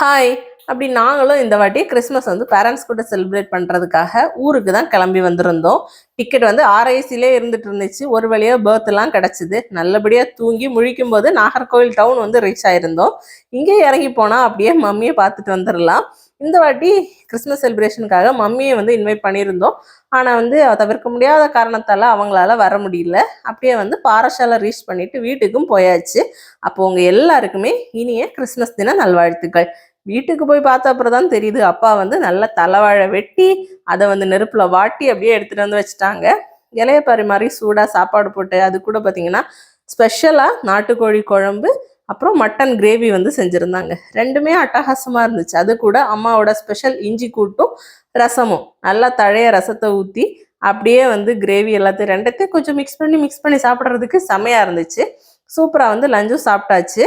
Hi. அப்படி நாங்களும் இந்த வாட்டி கிறிஸ்மஸ் வந்து பேரண்ட்ஸ் கூட செலிப்ரேட் பண்ணுறதுக்காக ஊருக்கு தான் கிளம்பி வந்திருந்தோம். டிக்கெட் வந்து ஆர்ஐசிலே இருந்துட்டு இருந்துச்சு. ஒரு வழியாக பேர்த்லாம் கிடச்சிது. நல்லபடியாக தூங்கி முழிக்கும் போது நாகர்கோவில் டவுன் வந்து ரீச் ஆயிருந்தோம். இங்கே இறங்கி போனால் அப்படியே மம்மியை பார்த்துட்டு வந்துடலாம். இந்த வாட்டி கிறிஸ்மஸ் செலிப்ரேஷனுக்காக மம்மியை வந்து இன்வைட் பண்ணியிருந்தோம். ஆனால் வந்து தவிர்க்க முடியாத காரணத்தால் அவங்களால வர முடியல. அப்படியே வந்து பாறசாலை ரீச் பண்ணிட்டு வீட்டுக்கும் போயாச்சு. அப்போ உங்கள் எல்லாருக்குமே இனிய கிறிஸ்மஸ் தின நல்வாழ்த்துக்கள். வீட்டுக்கு போய் பார்த்த அப்புறம் தான் தெரியுது, அப்பா வந்து நல்ல தலைவாழை வெட்டி அதை வந்து நெருப்பில் வாட்டி அப்படியே எடுத்துகிட்டு வந்து வச்சுட்டாங்க. இலைய பரிமாறி சூடாக சாப்பாடு போட்டு அது கூட பார்த்தீங்கன்னா ஸ்பெஷலாக நாட்டுக்கோழி குழம்பு அப்புறம் மட்டன் கிரேவி வந்து செஞ்சுருந்தாங்க. ரெண்டுமே அட்டகாசமாக இருந்துச்சு. அது கூட அம்மாவோட ஸ்பெஷல் இஞ்சி கூட்டும் ரசமும் நல்லா தழைய ரசத்தை ஊற்றி அப்படியே வந்து கிரேவி எல்லாத்தையும் ரெண்டத்தையும் கொஞ்சம் மிக்ஸ் பண்ணி சாப்பிட்றதுக்கு செமையாக இருந்துச்சு. சூப்பராக வந்து லஞ்சும் சாப்பிட்டாச்சு.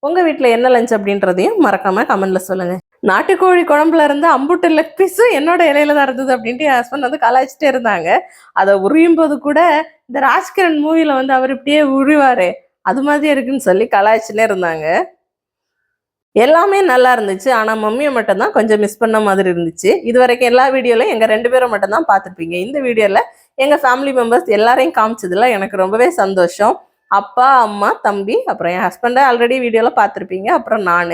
உங்கள் வீட்டில் என்ன லஞ்ச் அப்படின்றதையும் மறக்காமல் கமெண்டில் சொல்லுங்கள். நாட்டுக்கோழி குழம்புல இருந்து அம்புட்டு லெக் பீஸும் என்னோட இலையில தான் இருந்தது அப்படின்ட்டு என் ஹஸ்பண்ட் வந்து கலாய்ச்சிட்டே இருந்தாங்க. அதை உரியும் போது கூட இந்த ராஜ்கிரண் மூவியில் வந்து அவர் இப்படியே உரிவாரு, அது மாதிரி இருக்குன்னு சொல்லி கலாய்ச்சினே இருந்தாங்க. எல்லாமே நல்லா இருந்துச்சு. ஆனால் மம்மியை மட்டும் தான் கொஞ்சம் மிஸ் பண்ண மாதிரி இருந்துச்சு. இது வரைக்கும் எல்லா வீடியோலையும் எங்கள் 2 பேரும் மட்டும் தான் பார்த்துருப்பீங்க. இந்த வீடியோவில் எங்கள் ஃபேமிலி மெம்பர்ஸ் எல்லாரையும் காமிச்சதுல எனக்கு ரொம்பவே சந்தோஷம். அப்பா, அம்மா, தம்பி, அப்புறம் என் ஹஸ்பண்டை ஆல்ரெடி வீடியோவில் பார்த்துருப்பீங்க. அப்புறம் நான்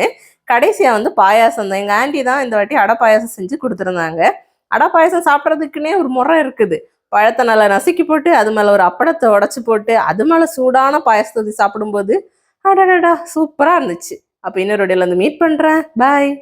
கடைசியாக வந்து பாயாசம் தான். எங்கள் ஆண்டி தான் இந்த வாட்டி அடை பாயாசம் செஞ்சு கொடுத்துருந்தாங்க. அடை பாயாசம் சாப்பிட்றதுக்குன்னே ஒரு முறை இருக்குது. பழத்தை நல்லா நசுக்கி போட்டு அது மேலே ஒரு அப்பளத்தை உடச்சி போட்டு அது மேலே சூடான பாயாசத்தை சாப்பிடும்போது அடடா சூப்பராக இருந்துச்சு. அப்போ இன்னொரு வீடியோவில் வந்து மீட் பண்ணுறேன். பாய்.